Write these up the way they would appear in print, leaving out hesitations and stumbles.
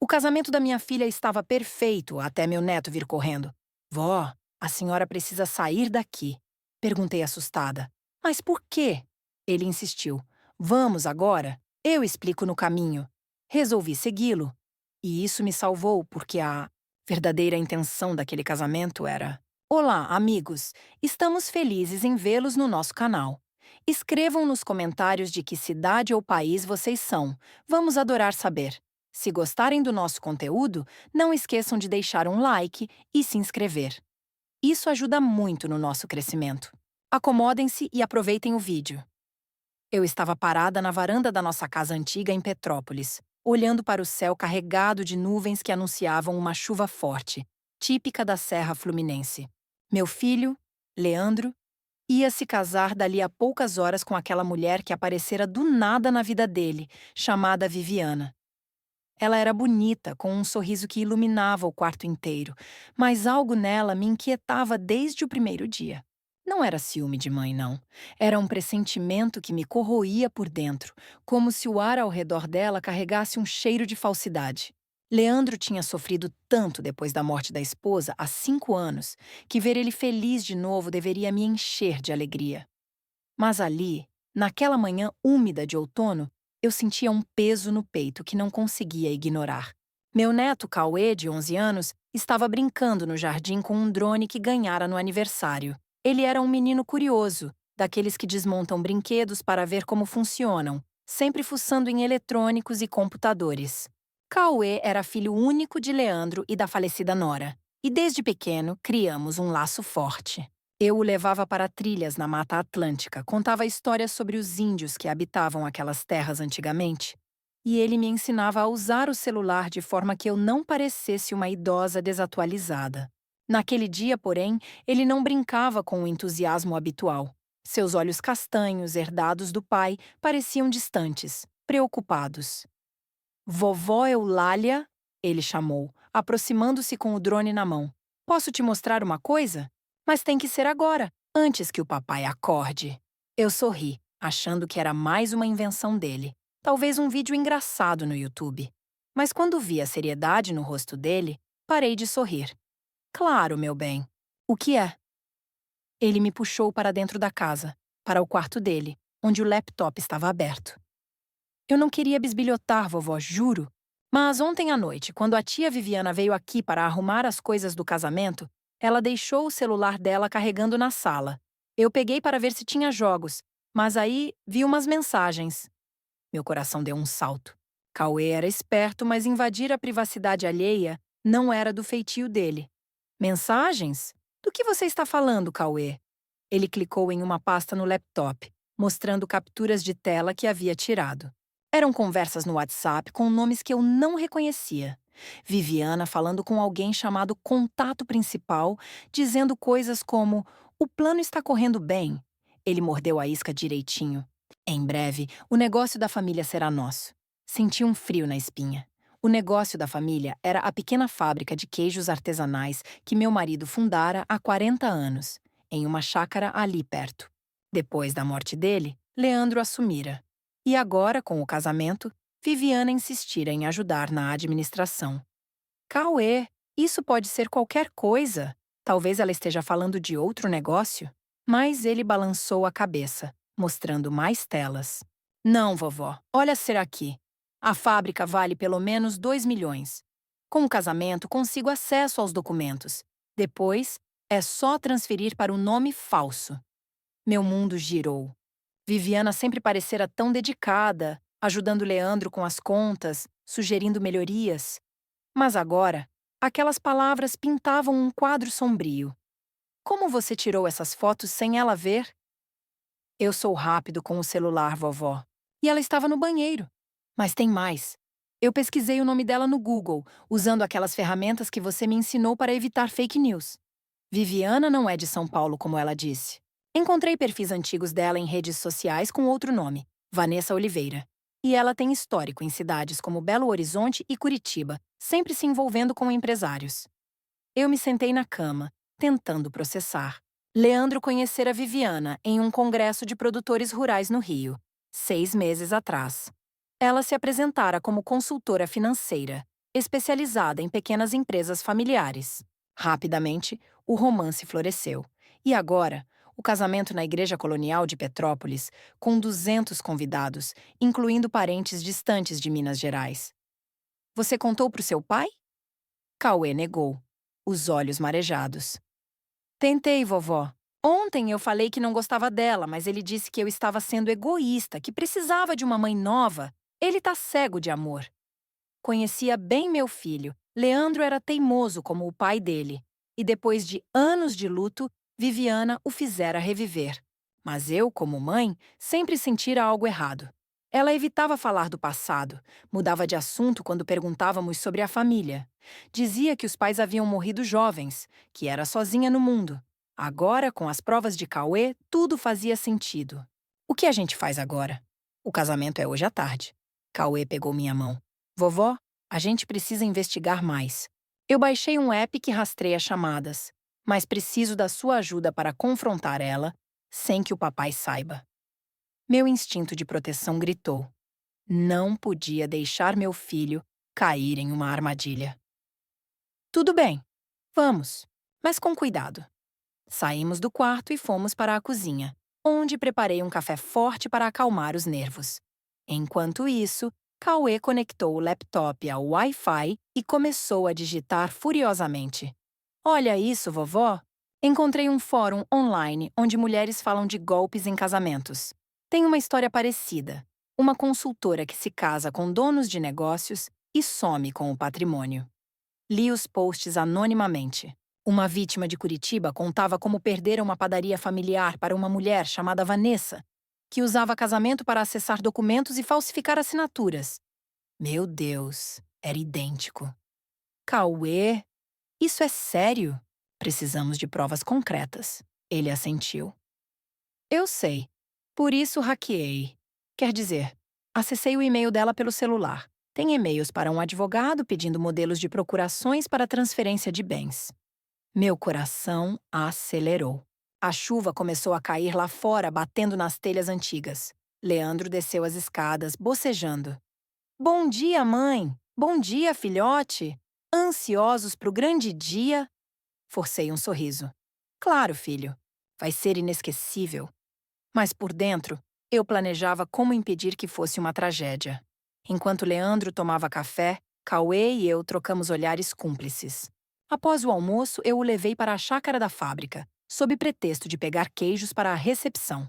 O casamento da minha filha estava perfeito até meu neto vir correndo. Vó, a senhora precisa sair daqui. Perguntei assustada. Mas por quê? Ele insistiu. Vamos agora? Eu explico no caminho. Resolvi segui-lo. E isso me salvou porque a verdadeira intenção daquele casamento era: Olá, amigos! Estamos felizes em vê-los no nosso canal. Escrevam nos comentários de que cidade ou país vocês são. Vamos adorar saber. Se gostarem do nosso conteúdo, não esqueçam de deixar um like e se inscrever. Isso ajuda muito no nosso crescimento. Acomodem-se e aproveitem o vídeo. Eu estava parada na varanda da nossa casa antiga em Petrópolis, olhando para o céu carregado de nuvens que anunciavam uma chuva forte, típica da Serra Fluminense. Meu filho, Leandro, ia se casar dali a poucas horas com aquela mulher que aparecera do nada na vida dele, chamada Viviana. Ela era bonita, com um sorriso que iluminava o quarto inteiro, mas algo nela me inquietava desde o primeiro dia. Não era ciúme de mãe, não. Era um pressentimento que me corroía por dentro, como se o ar ao redor dela carregasse um cheiro de falsidade. Leandro tinha sofrido tanto depois da morte da esposa há 5 anos que ver ele feliz de novo deveria me encher de alegria. Mas ali, naquela manhã úmida de outono, eu sentia um peso no peito que não conseguia ignorar. Meu neto, Cauê, de 11 anos, estava brincando no jardim com um drone que ganhara no aniversário. Ele era um menino curioso, daqueles que desmontam brinquedos para ver como funcionam, sempre fuçando em eletrônicos e computadores. Cauê era filho único de Leandro e da falecida Nora, e desde pequeno criamos um laço forte. Eu o levava para trilhas na Mata Atlântica, contava histórias sobre os índios que habitavam aquelas terras antigamente, e ele me ensinava a usar o celular de forma que eu não parecesse uma idosa desatualizada. Naquele dia, porém, ele não brincava com o entusiasmo habitual. Seus olhos castanhos, herdados do pai, pareciam distantes, preocupados. Vovó Eulália, ele chamou, aproximando-se com o drone na mão. Posso te mostrar uma coisa? Mas tem que ser agora, antes que o papai acorde. Eu sorri, achando que era mais uma invenção dele. Talvez um vídeo engraçado no YouTube. Mas quando vi a seriedade no rosto dele, parei de sorrir. Claro, meu bem. O que é? Ele me puxou para dentro da casa, para o quarto dele, onde o laptop estava aberto. Eu não queria bisbilhotar, vovó, juro. Mas ontem à noite, quando a tia Viviana veio aqui para arrumar as coisas do casamento, ela deixou o celular dela carregando na sala. Eu peguei para ver se tinha jogos, mas aí vi umas mensagens. Meu coração deu um salto. Cauê era esperto, mas invadir a privacidade alheia não era do feitio dele. Mensagens? Do que você está falando, Cauê? Ele clicou em uma pasta no laptop, mostrando capturas de tela que havia tirado. Eram conversas no WhatsApp com nomes que eu não reconhecia. Viviana falando com alguém chamado Contato Principal, dizendo coisas como: o plano está correndo bem. Ele mordeu a isca direitinho. Em breve, o negócio da família será nosso. Senti um frio na espinha. O negócio da família era a pequena fábrica de queijos artesanais que meu marido fundara há 40 anos, em uma chácara ali perto. Depois da morte dele, Leandro assumira. E agora, com o casamento, Viviana insistira em ajudar na administração. Cauê, isso pode ser qualquer coisa. Talvez ela esteja falando de outro negócio. Mas ele balançou a cabeça, mostrando mais telas. Não, vovó, olha ser aqui. A fábrica vale pelo menos 2 milhões. Com o casamento, consigo acesso aos documentos. Depois, é só transferir para o nome falso. Meu mundo girou. Viviana sempre parecera tão dedicada, ajudando Leandro com as contas, sugerindo melhorias. Mas agora, aquelas palavras pintavam um quadro sombrio. Como você tirou essas fotos sem ela ver? Eu sou rápido com o celular, vovó. E ela estava no banheiro. Mas tem mais. Eu pesquisei o nome dela no Google, usando aquelas ferramentas que você me ensinou para evitar fake news. Viviana não é de São Paulo, como ela disse. Encontrei perfis antigos dela em redes sociais com outro nome, Vanessa Oliveira. E ela tem histórico em cidades como Belo Horizonte e Curitiba, sempre se envolvendo com empresários. Eu me sentei na cama, tentando processar. Leandro conhecera Viviana em um congresso de produtores rurais no Rio, 6 meses atrás. Ela se apresentara como consultora financeira. especializada em pequenas empresas familiares. Rapidamente, o romance floresceu. E agora, o casamento na Igreja Colonial de Petrópolis, com 200 convidados, incluindo parentes distantes de Minas Gerais. Você contou para o seu pai? Cauê negou, os olhos marejados. Tentei, vovó. Ontem eu falei que não gostava dela, mas ele disse que eu estava sendo egoísta, que precisava de uma mãe nova. Ele tá cego de amor. Conhecia bem meu filho. Leandro era teimoso como o pai dele. E depois de anos de luto, Viviana o fizera reviver. Mas eu, como mãe, sempre sentira algo errado. Ela evitava falar do passado, mudava de assunto quando perguntávamos sobre a família. Dizia que os pais haviam morrido jovens, que era sozinha no mundo. Agora, com as provas de Cauê, tudo fazia sentido. O que a gente faz agora? O casamento é hoje à tarde. Cauê pegou minha mão. Vovó, a gente precisa investigar mais. Eu baixei um app que rastreia chamadas, mas preciso da sua ajuda para confrontar ela sem que o papai saiba. Meu instinto de proteção gritou. Não podia deixar meu filho cair em uma armadilha. Tudo bem, vamos, mas com cuidado. Saímos do quarto e fomos para a cozinha, onde preparei um café forte para acalmar os nervos. Enquanto isso, Cauê conectou o laptop ao Wi-Fi e começou a digitar furiosamente. Olha isso, vovó! Encontrei um fórum online onde mulheres falam de golpes em casamentos. Tem uma história parecida. Uma consultora que se casa com donos de negócios e some com o patrimônio. Li os posts anonimamente. Uma vítima de Curitiba contava como perdera uma padaria familiar para uma mulher chamada Vanessa, que usava casamento para acessar documentos e falsificar assinaturas. Meu Deus, era idêntico. Cauê, isso é sério? Precisamos de provas concretas. Ele assentiu. Eu sei. Por isso hackeei. Quer dizer, acessei o e-mail dela pelo celular. Tem e-mails para um advogado pedindo modelos de procurações para transferência de bens. Meu coração acelerou. A chuva começou a cair lá fora, batendo nas telhas antigas. Leandro desceu as escadas, bocejando. Bom dia, mãe! Bom dia, filhote! Ansiosos para o grande dia? Forcei um sorriso. Claro, filho. Vai ser inesquecível. Mas por dentro, eu planejava como impedir que fosse uma tragédia. Enquanto Leandro tomava café, Cauê e eu trocamos olhares cúmplices. Após o almoço, eu o levei para a chácara da fábrica, sob pretexto de pegar queijos para a recepção.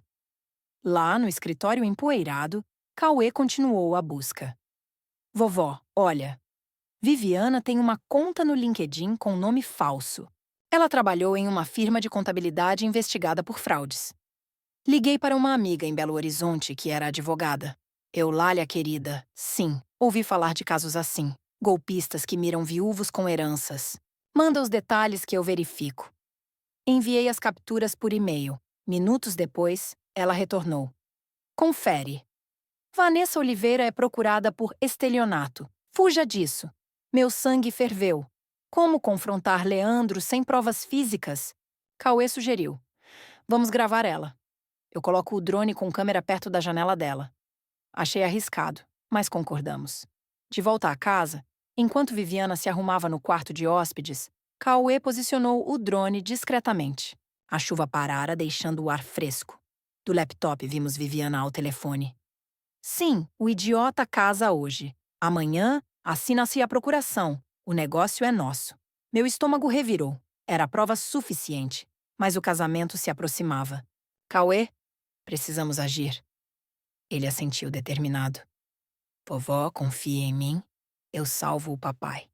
Lá, no escritório empoeirado, Cauê continuou a busca. Vovó, olha. Viviana tem uma conta no LinkedIn com nome falso. Ela trabalhou em uma firma de contabilidade investigada por fraudes. Liguei para uma amiga em Belo Horizonte que era advogada. Eulália querida, sim, ouvi falar de casos assim. Golpistas que miram viúvos com heranças. Manda os detalhes que eu verifico. Enviei as capturas por e-mail. Minutos depois, ela retornou. Confere. Vanessa Oliveira é procurada por estelionato. Fuja disso. Meu sangue ferveu. Como confrontar Leandro sem provas físicas? Cauê sugeriu. Vamos gravar ela. Eu coloco o drone com câmera perto da janela dela. Achei arriscado, mas concordamos. De volta à casa, enquanto Viviana se arrumava no quarto de hóspedes, Cauê posicionou o drone discretamente. A chuva parara, deixando o ar fresco. Do laptop vimos Viviana ao telefone. Sim, o idiota casa hoje. Amanhã, assina-se a procuração. O negócio é nosso. Meu estômago revirou. Era prova suficiente. Mas o casamento se aproximava. Cauê, precisamos agir. Ele assentiu determinado. Vovó, confie em mim. Eu salvo o papai.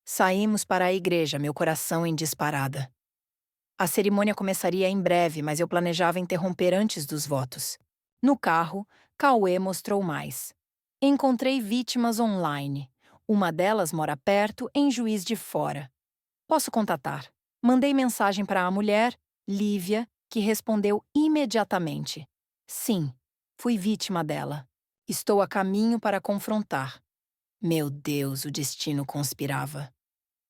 Saímos para a igreja, meu coração em disparada. A cerimônia começaria em breve, mas eu planejava interromper antes dos votos. No carro, Cauê mostrou mais. Encontrei vítimas online. Uma delas mora perto, em Juiz de Fora. Posso contatar. Mandei mensagem para a mulher, Lívia, que respondeu imediatamente. Sim, fui vítima dela. Estou a caminho para confrontar. Meu Deus, o destino conspirava.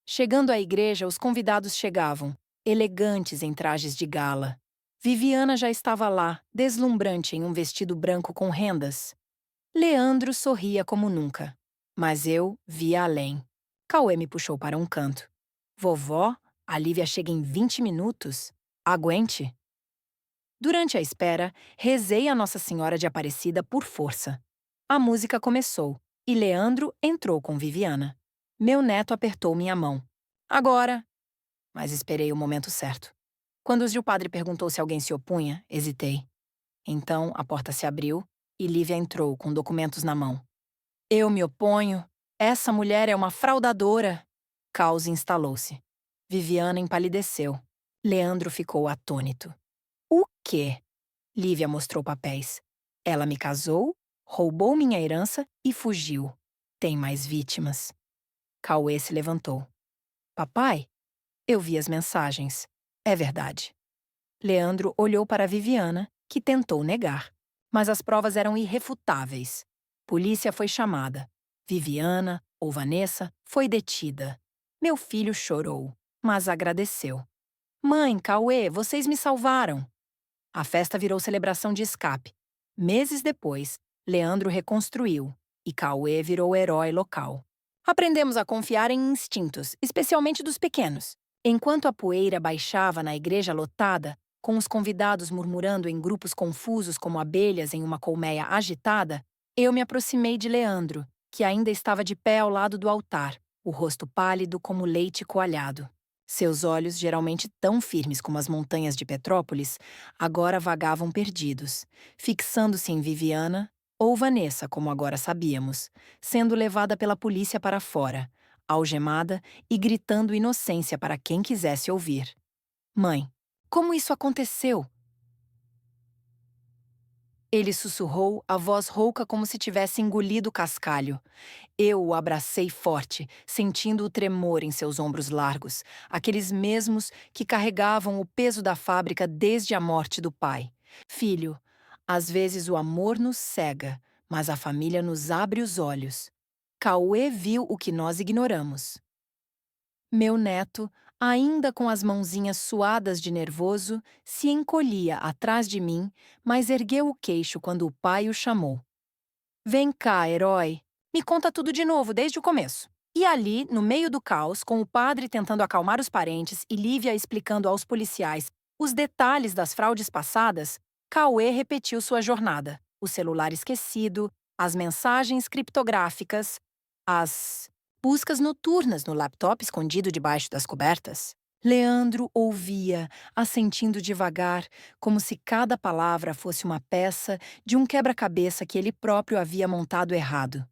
Chegando à igreja, os convidados chegavam, elegantes em trajes de gala. Viviana já estava lá, deslumbrante em um vestido branco com rendas. Leandro sorria como nunca. Mas eu via além. Cauê me puxou para um canto. Vovó, a Lívia chega em 20 minutos. Aguente. Durante a espera, rezei a Nossa Senhora de Aparecida por força. A música começou e Leandro entrou com Viviana. Meu neto apertou minha mão. Agora! Mas esperei o momento certo. Quando o Gil-padre perguntou se alguém se opunha, hesitei. Então a porta se abriu e Lívia entrou com documentos na mão. Eu me oponho. Essa mulher é uma fraudadora. Caos instalou-se. Viviana empalideceu. Leandro ficou atônito. O quê? Lívia mostrou papéis. Ela me casou, roubou minha herança e fugiu. Tem mais vítimas. Cauê se levantou. Papai? Eu vi as mensagens. É verdade. Leandro olhou para Viviana, que tentou negar. Mas as provas eram irrefutáveis. Polícia foi chamada. Viviana, ou Vanessa, foi detida. Meu filho chorou, mas agradeceu. Mãe, Cauê, vocês me salvaram. A festa virou celebração de escape. Meses depois, Leandro reconstruiu e Cauê virou herói local. Aprendemos a confiar em instintos, especialmente dos pequenos. Enquanto a poeira baixava na igreja lotada, com os convidados murmurando em grupos confusos como abelhas em uma colmeia agitada, eu me aproximei de Leandro, que ainda estava de pé ao lado do altar, o rosto pálido como leite coalhado. Seus olhos, geralmente tão firmes como as montanhas de Petrópolis, agora vagavam perdidos, fixando-se em Viviana ou Vanessa, como agora sabíamos, sendo levada pela polícia para fora, algemada e gritando inocência para quem quisesse ouvir. Mãe, como isso aconteceu? Ele sussurrou, a voz rouca como se tivesse engolido cascalho. Eu o abracei forte, sentindo o tremor em seus ombros largos, aqueles mesmos que carregavam o peso da fábrica desde a morte do pai. Filho, às vezes o amor nos cega, mas a família nos abre os olhos. Cauê viu o que nós ignoramos. Meu neto, ainda com as mãozinhas suadas de nervoso, se encolhia atrás de mim, mas ergueu o queixo quando o pai o chamou. Vem cá, herói. Me conta tudo de novo, desde o começo. E ali, no meio do caos, com o padre tentando acalmar os parentes e Lívia explicando aos policiais os detalhes das fraudes passadas, Cauê repetiu sua jornada. O celular esquecido, as mensagens criptográficas, as buscas noturnas no laptop escondido debaixo das cobertas. Leandro ouvia, assentindo devagar, como se cada palavra fosse uma peça de um quebra-cabeça que ele próprio havia montado errado.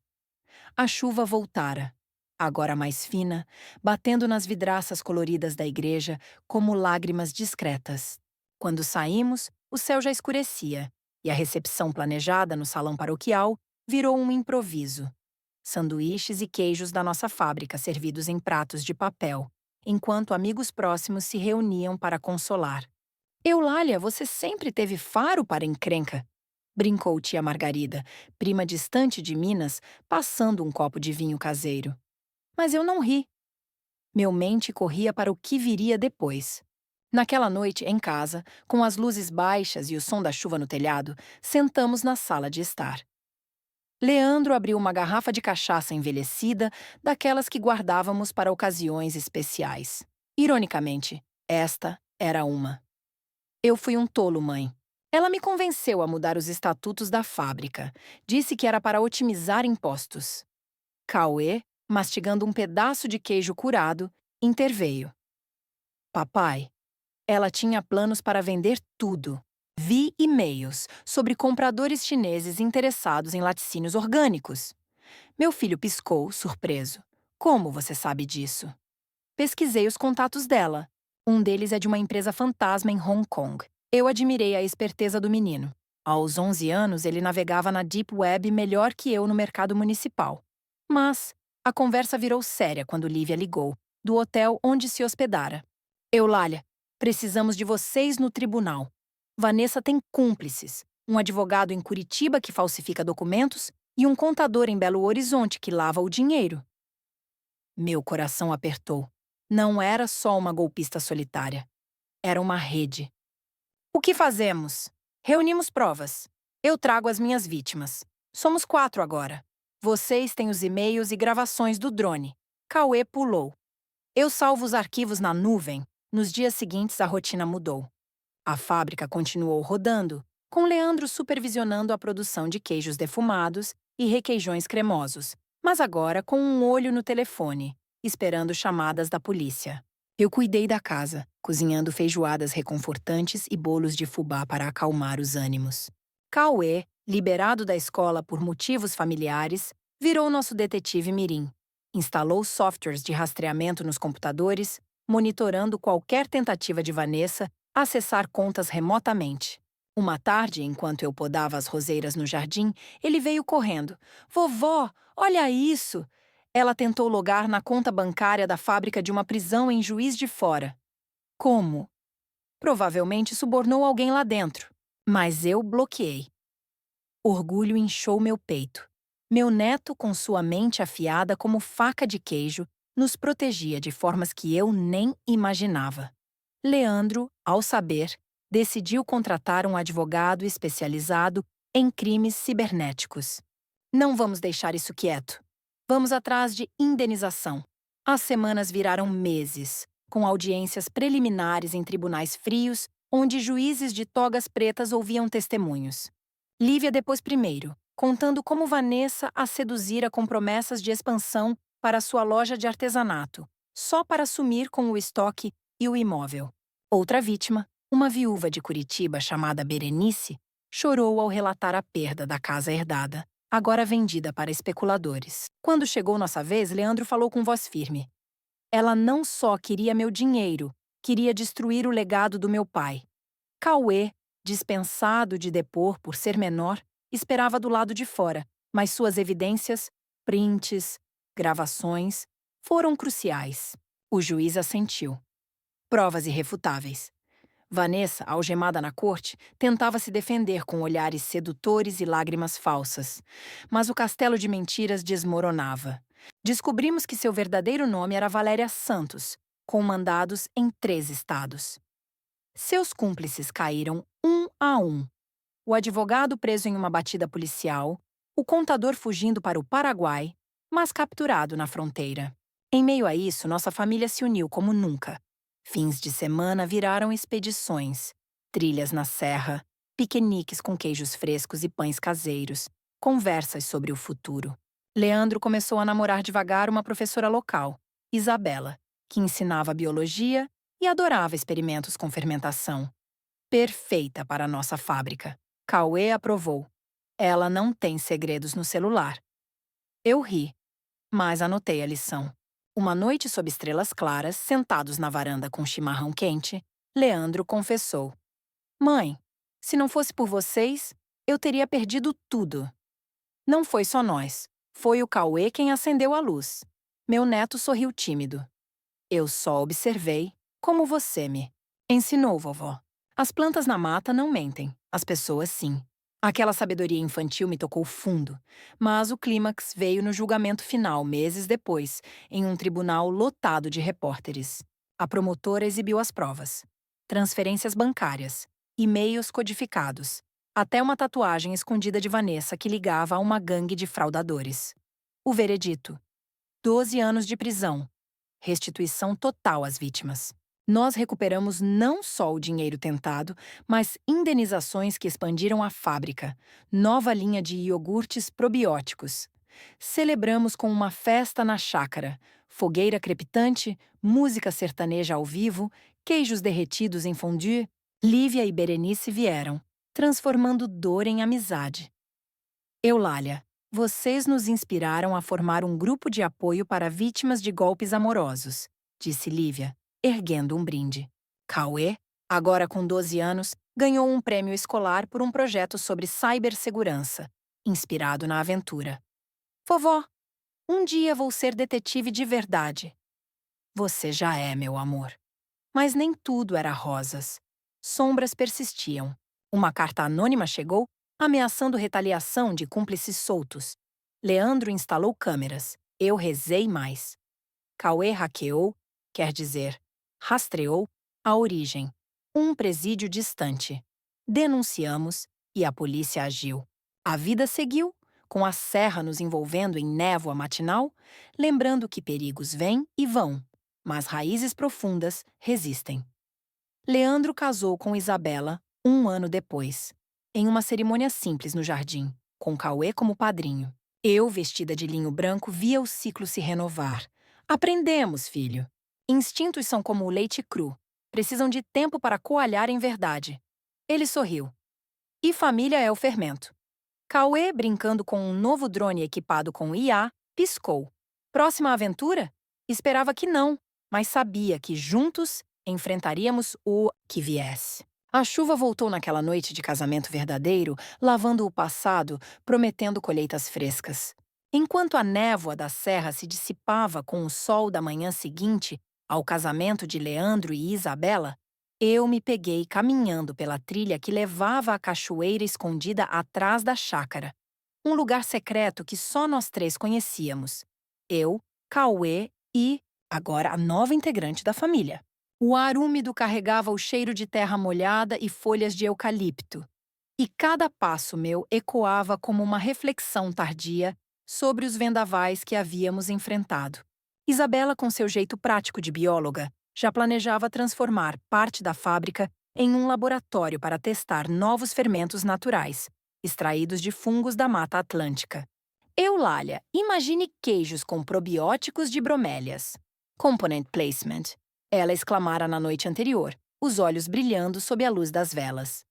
A chuva voltara, agora mais fina, batendo nas vidraças coloridas da igreja como lágrimas discretas. Quando saímos, o céu já escurecia, e a recepção planejada no salão paroquial virou um improviso. Sanduíches e queijos da nossa fábrica servidos em pratos de papel, enquanto amigos próximos se reuniam para consolar. Eulália, você sempre teve faro para encrenca, brincou tia Margarida, prima distante de Minas, passando um copo de vinho caseiro. Mas eu não ri. Meu mente corria para o que viria depois. Naquela noite, em casa, com as luzes baixas e o som da chuva no telhado, sentamos na sala de estar. Leandro abriu uma garrafa de cachaça envelhecida, daquelas que guardávamos para ocasiões especiais. Ironicamente, esta era uma. Eu fui um tolo, mãe. Ela me convenceu a mudar os estatutos da fábrica. Disse que era para otimizar impostos. Cauê, mastigando um pedaço de queijo curado, interveio. Papai, ela tinha planos para vender tudo. Vi e-mails sobre compradores chineses interessados em laticínios orgânicos. Meu filho piscou, surpreso. Como você sabe disso? Pesquisei os contatos dela. Um deles é de uma empresa fantasma em Hong Kong. Eu admirei a esperteza do menino. Aos 11 anos, ele navegava na Deep Web melhor que eu no mercado municipal. Mas a conversa virou séria quando Lívia ligou, do hotel onde se hospedara. Eulália, precisamos de vocês no tribunal. Vanessa tem cúmplices, um advogado em Curitiba que falsifica documentos e um contador em Belo Horizonte que lava o dinheiro. Meu coração apertou. Não era só uma golpista solitária. Era uma rede. O que fazemos? Reunimos provas. Eu trago as minhas vítimas. Somos 4 agora. Vocês têm os e-mails e gravações do drone. Cauê pulou. Eu salvo os arquivos na nuvem. Nos dias seguintes, a rotina mudou. A fábrica continuou rodando, com Leandro supervisionando a produção de queijos defumados e requeijões cremosos, mas agora com um olho no telefone, esperando chamadas da polícia. Eu cuidei da casa, cozinhando feijoadas reconfortantes e bolos de fubá para acalmar os ânimos. Cauê, liberado da escola por motivos familiares, virou nosso detetive mirim. Instalou softwares de rastreamento nos computadores, monitorando qualquer tentativa de Vanessa acessar contas remotamente. Uma tarde, enquanto eu podava as roseiras no jardim, ele veio correndo. Vovó, olha isso! Ela tentou logar na conta bancária da fábrica de uma prisão em Juiz de Fora. Como? Provavelmente subornou alguém lá dentro. Mas eu bloqueei. Orgulho inchou meu peito. Meu neto, com sua mente afiada como faca de queijo, nos protegia de formas que eu nem imaginava. Leandro, ao saber, decidiu contratar um advogado especializado em crimes cibernéticos. Não vamos deixar isso quieto. Vamos atrás de indenização. As semanas viraram meses, com audiências preliminares em tribunais frios, onde juízes de togas pretas ouviam testemunhos. Lívia depois primeiro, contando como Vanessa a seduzira com promessas de expansão para sua loja de artesanato, só para sumir com o estoque e o imóvel. Outra vítima, uma viúva de Curitiba chamada Berenice, chorou ao relatar a perda da casa herdada, agora vendida para especuladores. Quando chegou nossa vez, Leandro falou com voz firme. Ela não só queria meu dinheiro, queria destruir o legado do meu pai. Cauê, dispensado de depor por ser menor, esperava do lado de fora, mas suas evidências, prints, gravações, foram cruciais. O juiz assentiu. Provas irrefutáveis. Vanessa, algemada na corte, tentava se defender com olhares sedutores e lágrimas falsas. Mas o castelo de mentiras desmoronava. Descobrimos que seu verdadeiro nome era Valéria Santos, com mandados em 3 estados. Seus cúmplices caíram um a um. O advogado preso em uma batida policial, o contador fugindo para o Paraguai, mas capturado na fronteira. Em meio a isso, nossa família se uniu como nunca. Fins de semana viraram expedições, trilhas na serra, piqueniques com queijos frescos e pães caseiros, conversas sobre o futuro. Leandro começou a namorar devagar uma professora local, Isabela, que ensinava biologia e adorava experimentos com fermentação. Perfeita para a nossa fábrica. Cauê aprovou. Ela não tem segredos no celular. Eu ri, mas anotei a lição. Uma noite sob estrelas claras, sentados na varanda com chimarrão quente, Leandro confessou. Mãe, se não fosse por vocês, eu teria perdido tudo. Não foi só nós. Foi o Cauê quem acendeu a luz. Meu neto sorriu tímido. Eu só observei, como você me ensinou, vovó. As plantas na mata não mentem, as pessoas sim. Aquela sabedoria infantil me tocou fundo, mas o clímax veio no julgamento final, meses depois, em um tribunal lotado de repórteres. A promotora exibiu as provas. Transferências bancárias, e-mails codificados, até uma tatuagem escondida de Vanessa que ligava a uma gangue de fraudadores. O veredito: 12 anos de prisão. Restituição total às vítimas. Nós recuperamos não só o dinheiro tentado, mas indenizações que expandiram a fábrica, nova linha de iogurtes probióticos. Celebramos com uma festa na chácara, fogueira crepitante, música sertaneja ao vivo, queijos derretidos em fondue. Lívia e Berenice vieram, transformando dor em amizade. Eulália, vocês nos inspiraram a formar um grupo de apoio para vítimas de golpes amorosos, disse Lívia, erguendo um brinde. Cauê, agora com 12 anos, ganhou um prêmio escolar por um projeto sobre cibersegurança, inspirado na aventura. Vovó, um dia vou ser detetive de verdade. Você já é, meu amor. Mas nem tudo era rosas. Sombras persistiam. Uma carta anônima chegou, ameaçando retaliação de cúmplices soltos. Leandro instalou câmeras. Eu rezei mais. Cauê hackeou, quer dizer, rastreou, a origem. Um presídio distante. Denunciamos e a polícia agiu. A vida seguiu, com a serra nos envolvendo em névoa matinal, lembrando que perigos vêm e vão, mas raízes profundas resistem. Leandro casou com Isabela 1 ano depois, em uma cerimônia simples no jardim, com Cauê como padrinho. Eu, vestida de linho branco, via o ciclo se renovar. Aprendemos, filho. Instintos são como o leite cru. Precisam de tempo para coalhar em verdade. Ele sorriu. E família é o fermento. Cauê, brincando com um novo drone equipado com IA, piscou. Próxima aventura? Esperava que não, mas sabia que juntos enfrentaríamos o que viesse. A chuva voltou naquela noite de casamento verdadeiro, lavando o passado, prometendo colheitas frescas. Enquanto a névoa da serra se dissipava com o sol da manhã seguinte ao casamento de Leandro e Isabela, eu me peguei caminhando pela trilha que levava à cachoeira escondida atrás da chácara. Um lugar secreto que só nós três conhecíamos. Eu, Cauê e, agora, a nova integrante da família. O ar úmido carregava o cheiro de terra molhada e folhas de eucalipto. E cada passo meu ecoava como uma reflexão tardia sobre os vendavais que havíamos enfrentado. Isabela, com seu jeito prático de bióloga, já planejava transformar parte da fábrica em um laboratório para testar novos fermentos naturais, extraídos de fungos da Mata Atlântica. Eulália, imagine queijos com probióticos de bromélias. Component placement. Ela exclamara na noite anterior, os olhos brilhando sob a luz das velas.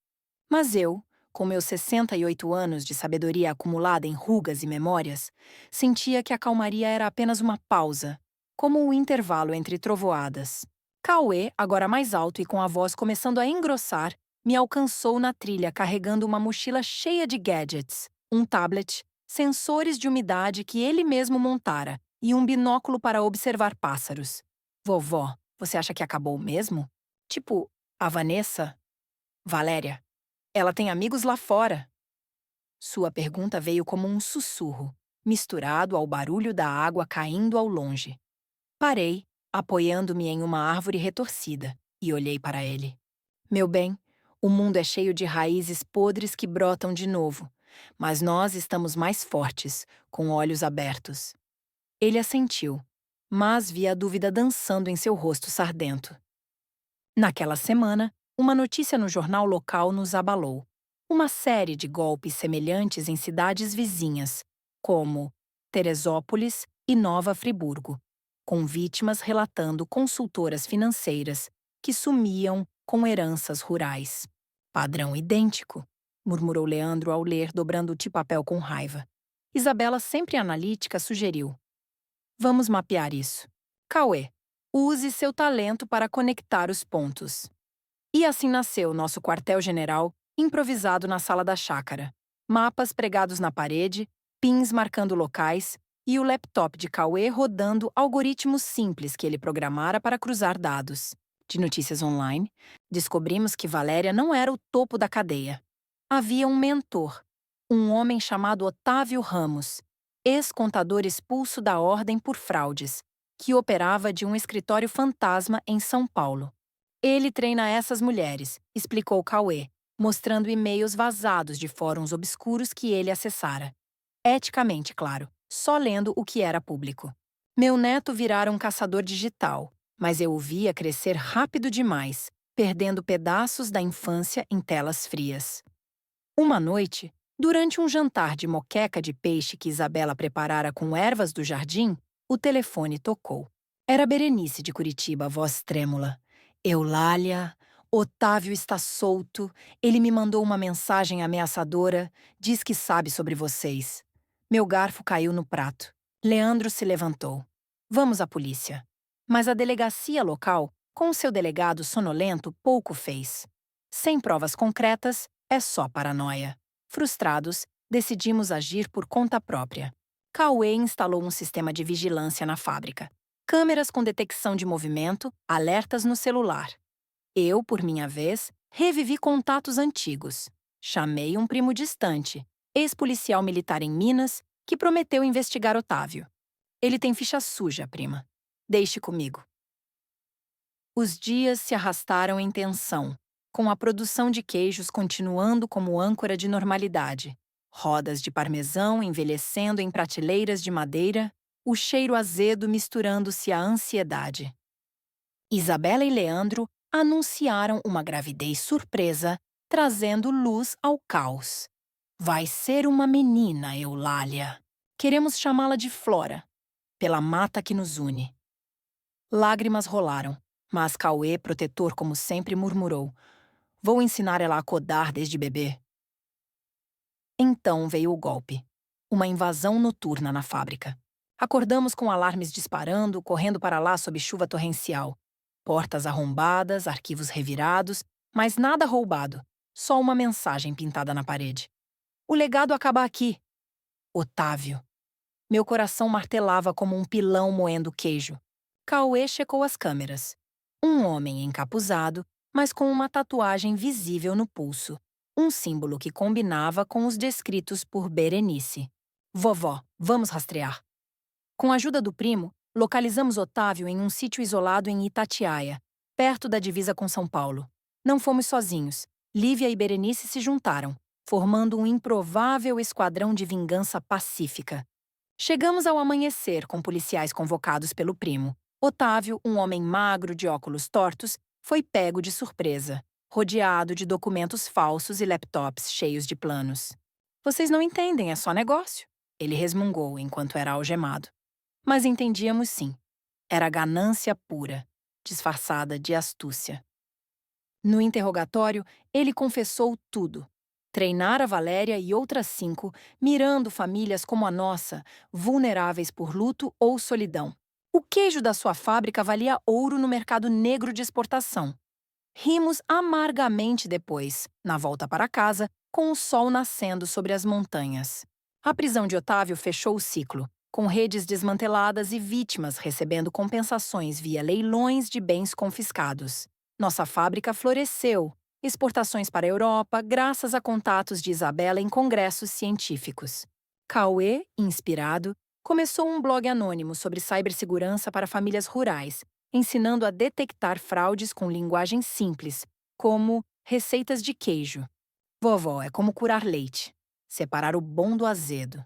Mas eu, com meus 68 anos de sabedoria acumulada em rugas e memórias, sentia que a calmaria era apenas uma pausa, como o intervalo entre trovoadas. Cauê, agora mais alto e com a voz começando a engrossar, me alcançou na trilha carregando uma mochila cheia de gadgets, um tablet, sensores de umidade que ele mesmo montara e um binóculo para observar pássaros. Vovó, você acha que acabou mesmo? Tipo, a Vanessa? Valéria? Ela tem amigos lá fora. Sua pergunta veio como um sussurro, misturado ao barulho da água caindo ao longe. Parei, apoiando-me em uma árvore retorcida, e olhei para ele. Meu bem, o mundo é cheio de raízes podres que brotam de novo, mas nós estamos mais fortes, com olhos abertos. Ele assentiu, mas vi a dúvida dançando em seu rosto sardento. Naquela semana, uma notícia no jornal local nos abalou. Uma série de golpes semelhantes em cidades vizinhas, como Teresópolis e Nova Friburgo, com vítimas relatando consultoras financeiras que sumiam com heranças rurais. Padrão idêntico, murmurou Leandro ao ler, dobrando de papel com raiva. Isabela, sempre analítica, sugeriu. Vamos mapear isso. Cauê, use seu talento para conectar os pontos. E assim nasceu nosso quartel-general, improvisado na sala da chácara. Mapas pregados na parede, pins marcando locais e o laptop de Cauê rodando algoritmos simples que ele programara para cruzar dados. De notícias online, descobrimos que Valéria não era o topo da cadeia. Havia um mentor, um homem chamado Otávio Ramos, ex-contador expulso da ordem por fraudes, que operava de um escritório fantasma em São Paulo. Ele treina essas mulheres, explicou Cauê, mostrando e-mails vazados de fóruns obscuros que ele acessara. Eticamente, claro, só lendo o que era público. Meu neto virara um caçador digital, mas eu o via crescer rápido demais, perdendo pedaços da infância em telas frias. Uma noite, durante um jantar de moqueca de peixe que Isabela preparara com ervas do jardim, o telefone tocou. Era Berenice de Curitiba, a voz trêmula. Eulália, Otávio está solto. Ele me mandou uma mensagem ameaçadora. Diz que sabe sobre vocês. Meu garfo caiu no prato. Leandro se levantou. Vamos à polícia. Mas a delegacia local, com seu delegado sonolento, pouco fez. Sem provas concretas, é só paranoia. Frustrados, decidimos agir por conta própria. Cauê instalou um sistema de vigilância na fábrica. Câmeras com detecção de movimento, alertas no celular. Eu, por minha vez, revivi contatos antigos. Chamei um primo distante, ex-policial militar em Minas, que prometeu investigar Otávio. Ele tem ficha suja, prima. Deixe comigo. Os dias se arrastaram em tensão, com a produção de queijos continuando como âncora de normalidade, Rodas de parmesão envelhecendo em prateleiras de madeira, o cheiro azedo misturando-se à ansiedade. Isabela e Leandro anunciaram uma gravidez surpresa, trazendo luz ao caos. Vai ser uma menina, Eulália. Queremos chamá-la de Flora, pela mata que nos une. Lágrimas rolaram, mas Cauê, protetor como sempre, murmurou: Vou ensinar ela a acordar desde bebê. Então veio o golpe. Uma invasão noturna na fábrica. Acordamos com alarmes disparando, correndo para lá sob chuva torrencial. Portas arrombadas, arquivos revirados, mas nada roubado. Só uma mensagem pintada na parede. O legado acaba aqui. Otávio. Meu coração martelava como um pilão moendo queijo. Cauê checou as câmeras. Um homem encapuzado, mas com uma tatuagem visível no pulso. Um símbolo que combinava com os descritos por Berenice. Vovó, vamos rastrear. Com a ajuda do primo, localizamos Otávio em um sítio isolado em Itatiaia, perto da divisa com São Paulo. Não fomos sozinhos. Lívia e Berenice se juntaram, formando um improvável esquadrão de vingança pacífica. Chegamos ao amanhecer com policiais convocados pelo primo. Otávio, um homem magro de óculos tortos, foi pego de surpresa, rodeado de documentos falsos e laptops cheios de planos. Vocês não entendem, é só negócio, ele resmungou enquanto era algemado. Mas entendíamos sim. Era ganância pura, disfarçada de astúcia. No interrogatório, ele confessou tudo. Treinara Valéria e outras 5, mirando famílias como a nossa, vulneráveis por luto ou solidão. O queijo da sua fábrica valia ouro no mercado negro de exportação. Rimos amargamente depois, na volta para casa, com o sol nascendo sobre as montanhas. A prisão de Otávio fechou o ciclo, com redes desmanteladas e vítimas recebendo compensações via leilões de bens confiscados. Nossa fábrica floresceu, exportações para a Europa graças a contatos de Isabela em congressos científicos. Cauê, inspirado, começou um blog anônimo sobre cibersegurança para famílias rurais, ensinando a detectar fraudes com linguagem simples, como receitas de queijo. Vovó, é como curar leite, separar o bom do azedo.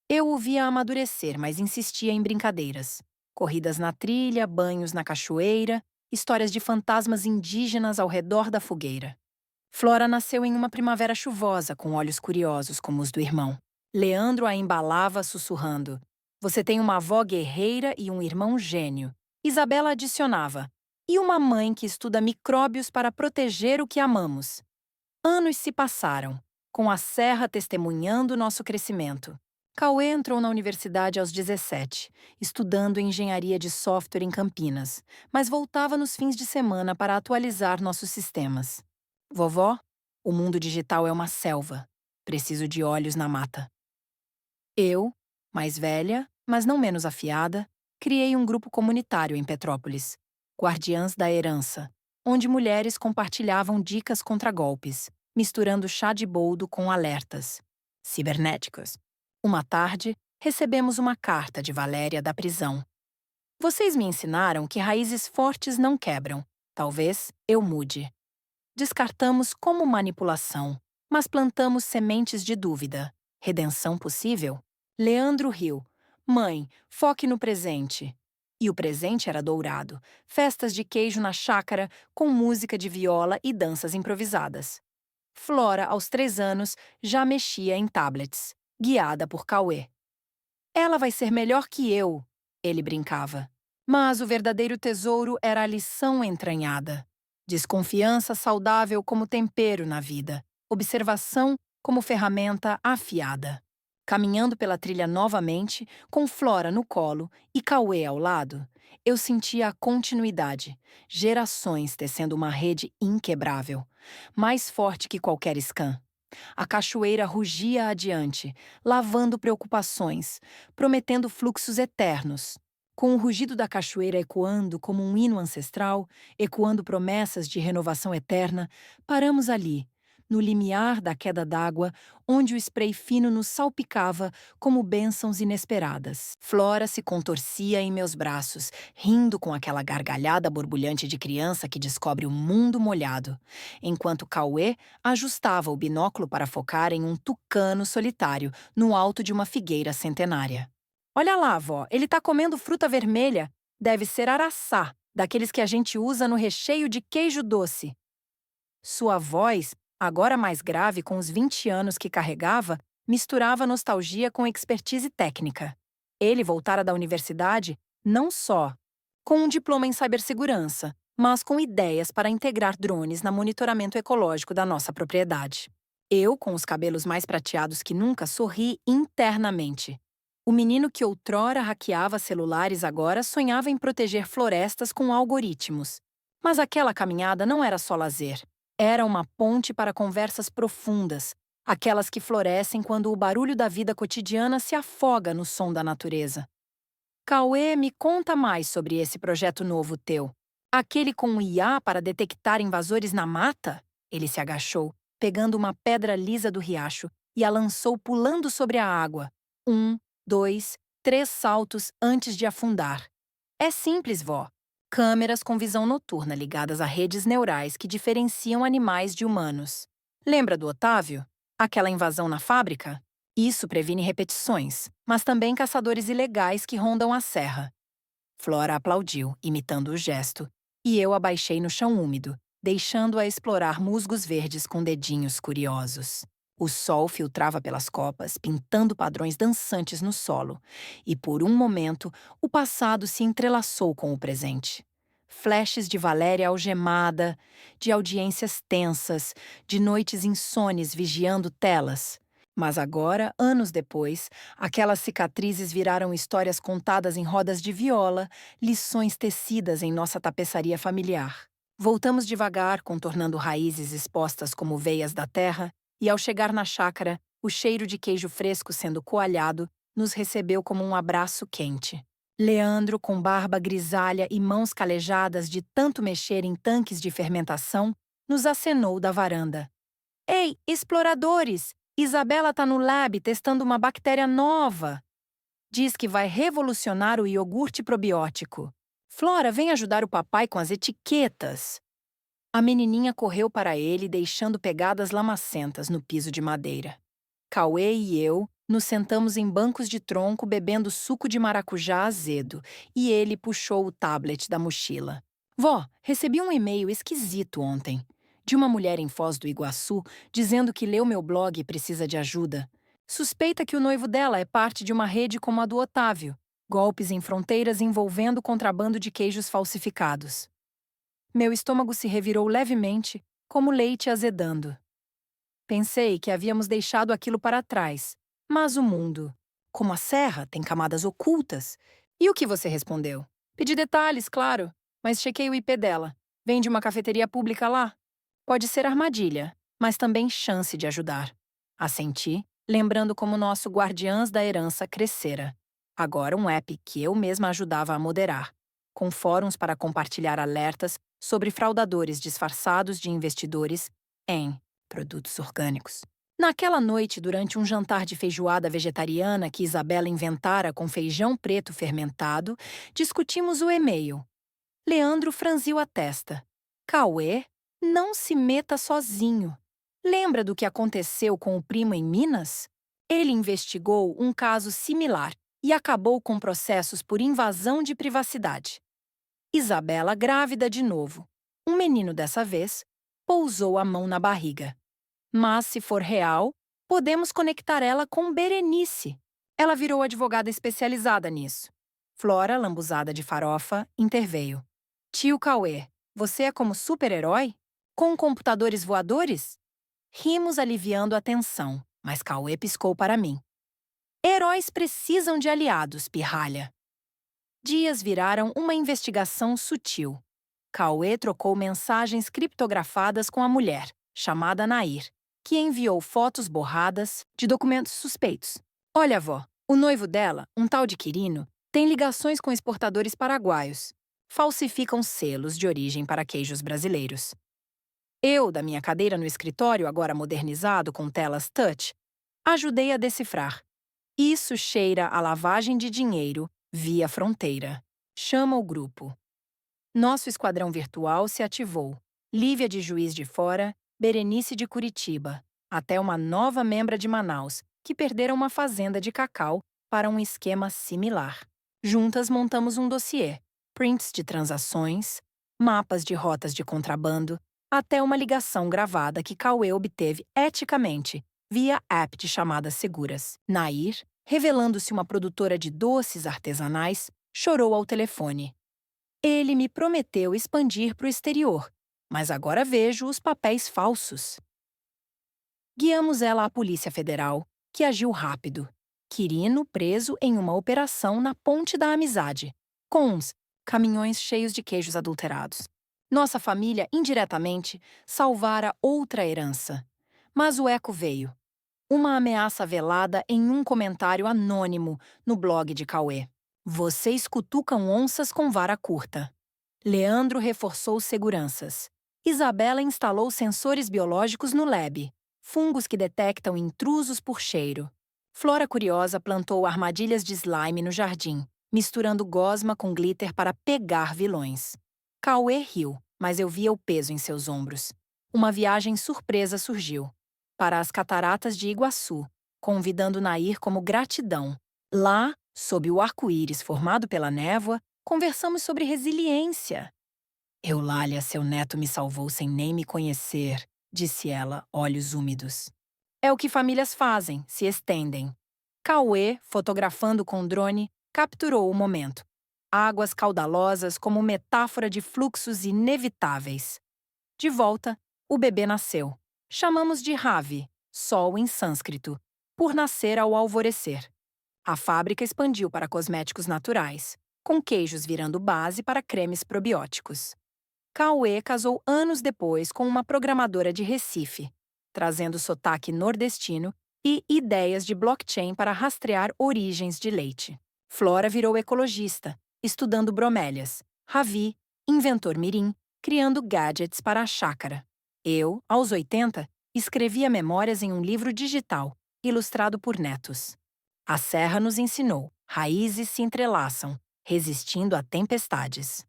Eu o via amadurecer, mas insistia em brincadeiras. Corridas na trilha, banhos na cachoeira, histórias de fantasmas indígenas ao redor da fogueira. Flora nasceu em uma primavera chuvosa, com olhos curiosos como os do irmão. Leandro a embalava sussurrando: Você tem uma avó guerreira e um irmão gênio. Isabela adicionava: E uma mãe que estuda micróbios para proteger o que amamos. Anos se passaram, com a serra testemunhando nosso crescimento. Cauê entrou na universidade aos 17, estudando engenharia de software em Campinas, mas voltava nos fins de semana para atualizar nossos sistemas. Vovó, o mundo digital é uma selva. Preciso de olhos na mata. Eu, mais velha, mas não menos afiada, criei um grupo comunitário em Petrópolis, Guardiãs da Herança, onde mulheres compartilhavam dicas contra golpes, misturando chá de boldo com alertas cibernéticos. Uma tarde, recebemos uma carta de Valéria da prisão. Vocês me ensinaram que raízes fortes não quebram. Talvez eu mude. Descartamos como manipulação, mas plantamos sementes de dúvida. Redenção possível? Leandro riu. Mãe, foque no presente. E o presente era dourado. Festas de queijo na chácara, com música de viola e danças improvisadas. Flora, aos 3 anos, já mexia em tablets, guiada por Cauê. Ela vai ser melhor que eu, ele brincava. Mas o verdadeiro tesouro era a lição entranhada. Desconfiança saudável como tempero na vida. Observação como ferramenta afiada. Caminhando pela trilha novamente, com Flora no colo e Cauê ao lado, eu sentia a continuidade, gerações tecendo uma rede inquebrável, mais forte que qualquer scan. A cachoeira rugia adiante, lavando preocupações, prometendo fluxos eternos. Com o rugido da cachoeira ecoando como um hino ancestral, ecoando promessas de renovação eterna, paramos ali, no limiar da queda d'água, onde o spray fino nos salpicava como bênçãos inesperadas. Flora se contorcia em meus braços, rindo com aquela gargalhada borbulhante de criança que descobre o mundo molhado, enquanto Cauê ajustava o binóculo para focar em um tucano solitário no alto de uma figueira centenária. Olha lá, vó, ele tá comendo fruta vermelha. Deve ser araçá, daqueles que a gente usa no recheio de queijo doce. Sua voz, agora mais grave com os 20 anos que carregava, misturava nostalgia com expertise técnica. Ele voltara da universidade não só com um diploma em cibersegurança, mas com ideias para integrar drones no monitoramento ecológico da nossa propriedade. Eu, com os cabelos mais prateados que nunca, sorri internamente. O menino que outrora hackeava celulares agora sonhava em proteger florestas com algoritmos. Mas aquela caminhada não era só lazer. Era uma ponte para conversas profundas, aquelas que florescem quando o barulho da vida cotidiana se afoga no som da natureza. Cauê, me conta mais sobre esse projeto novo teu. Aquele com IA para detectar invasores na mata? Ele se agachou, pegando uma pedra lisa do riacho, e a lançou pulando sobre a água. 1, 2, 3 saltos antes de afundar. É simples, vó. Câmeras com visão noturna ligadas a redes neurais que diferenciam animais de humanos. Lembra do Otávio? Aquela invasão na fábrica? Isso previne repetições, mas também caçadores ilegais que rondam a serra. Flora aplaudiu, imitando o gesto, e eu abaixei no chão úmido, deixando-a explorar musgos verdes com dedinhos curiosos. O sol filtrava pelas copas, pintando padrões dançantes no solo, e por um momento o passado se entrelaçou com o presente. Flashes de Valéria algemada, de audiências tensas, de noites insones vigiando telas. Mas agora, anos depois, aquelas cicatrizes viraram histórias contadas em rodas de viola, lições tecidas em nossa tapeçaria familiar. Voltamos devagar, contornando raízes expostas como veias da terra, e ao chegar na chácara, o cheiro de queijo fresco sendo coalhado nos recebeu como um abraço quente. Leandro, com barba grisalha e mãos calejadas de tanto mexer em tanques de fermentação, nos acenou da varanda. Ei, exploradores! Isabela tá no lab testando uma bactéria nova. Diz que vai revolucionar o iogurte probiótico. Flora, vem ajudar o papai com as etiquetas. A menininha correu para ele, deixando pegadas lamacentas no piso de madeira. Cauê e eu nos sentamos em bancos de tronco bebendo suco de maracujá azedo, e ele puxou o tablet da mochila. Vó, recebi um e-mail esquisito ontem, de uma mulher em Foz do Iguaçu dizendo que leu meu blog e precisa de ajuda. Suspeita que o noivo dela é parte de uma rede como a do Otávio, golpes em fronteiras envolvendo contrabando de queijos falsificados. Meu estômago se revirou levemente, como leite azedando. Pensei que havíamos deixado aquilo para trás, mas o mundo, como a serra, tem camadas ocultas. E o que você respondeu? Pedi detalhes, claro, mas chequei o IP dela. Vem de uma cafeteria pública lá? Pode ser armadilha, mas também chance de ajudar. Assenti, lembrando como nosso Guardiãs da Herança crescera. Agora um app que eu mesma ajudava a moderar, com fóruns para compartilhar alertas sobre fraudadores disfarçados de investidores em produtos orgânicos. Naquela noite, durante um jantar de feijoada vegetariana que Isabela inventara com feijão preto fermentado, discutimos o e-mail. Leandro franziu a testa. Cauê, não se meta sozinho. Lembra do que aconteceu com o primo em Minas? Ele investigou um caso similar e acabou com processos por invasão de privacidade. Isabela grávida de novo. Um menino dessa vez pousou a mão na barriga. Mas, se for real, podemos conectar ela com Berenice. Ela virou advogada especializada nisso. Flora, lambuzada de farofa, interveio. Tio Cauê, você é como super-herói? Com computadores voadores? Rimos aliviando a tensão, mas Cauê piscou para mim. Heróis precisam de aliados, pirralha. Dias viraram uma investigação sutil. Cauê trocou mensagens criptografadas com a mulher, chamada Nair, que enviou fotos borradas de documentos suspeitos. Olha, vó, o noivo dela, um tal de Quirino, tem ligações com exportadores paraguaios. Falsificam selos de origem para queijos brasileiros. Eu, da minha cadeira no escritório, agora modernizado com telas touch, ajudei a decifrar. Isso cheira a lavagem de dinheiro via fronteira. Chama o grupo. Nosso esquadrão virtual se ativou. Lívia de Juiz de Fora, Berenice de Curitiba, até uma nova membra de Manaus, que perdera uma fazenda de cacau para um esquema similar. Juntas montamos um dossiê, prints de transações, mapas de rotas de contrabando, até uma ligação gravada que Cauê obteve eticamente, via app de chamadas seguras. Nair, revelando-se uma produtora de doces artesanais, chorou ao telefone. Ele me prometeu expandir para o exterior, mas agora vejo os papéis falsos. Guiamos ela à Polícia Federal, que agiu rápido. Quirino preso em uma operação na Ponte da Amizade, com uns caminhões cheios de queijos adulterados. Nossa família, indiretamente, salvara outra herança. Mas o eco veio. Uma ameaça velada em um comentário anônimo no blog de Cauê. Vocês cutucam onças com vara curta. Leandro reforçou seguranças. Isabela instalou sensores biológicos no lab, fungos que detectam intrusos por cheiro. Flora Curiosa plantou armadilhas de slime no jardim, misturando gosma com glitter para pegar vilões. Cauê riu, mas eu via o peso em seus ombros. Uma viagem surpresa surgiu. Para as cataratas de Iguaçu, convidando Nair como gratidão. Lá, sob o arco-íris formado pela névoa, conversamos sobre resiliência. Eulália, seu neto me salvou sem nem me conhecer, disse ela, olhos úmidos. É o que famílias fazem, se estendem. Cauê, fotografando com drone, capturou o momento. Águas caudalosas como metáfora de fluxos inevitáveis. De volta, o bebê nasceu. Chamamos de Ravi, sol em sânscrito, por nascer ao alvorecer. A fábrica expandiu para cosméticos naturais, com queijos virando base para cremes probióticos. Cauê casou anos depois com uma programadora de Recife, trazendo sotaque nordestino e ideias de blockchain para rastrear origens de leite. Flora virou ecologista, estudando bromélias. Ravi, inventor mirim, criando gadgets para a chácara. Eu, aos 80, escrevia memórias em um livro digital, ilustrado por netos. A serra nos ensinou, raízes se entrelaçam, resistindo a tempestades.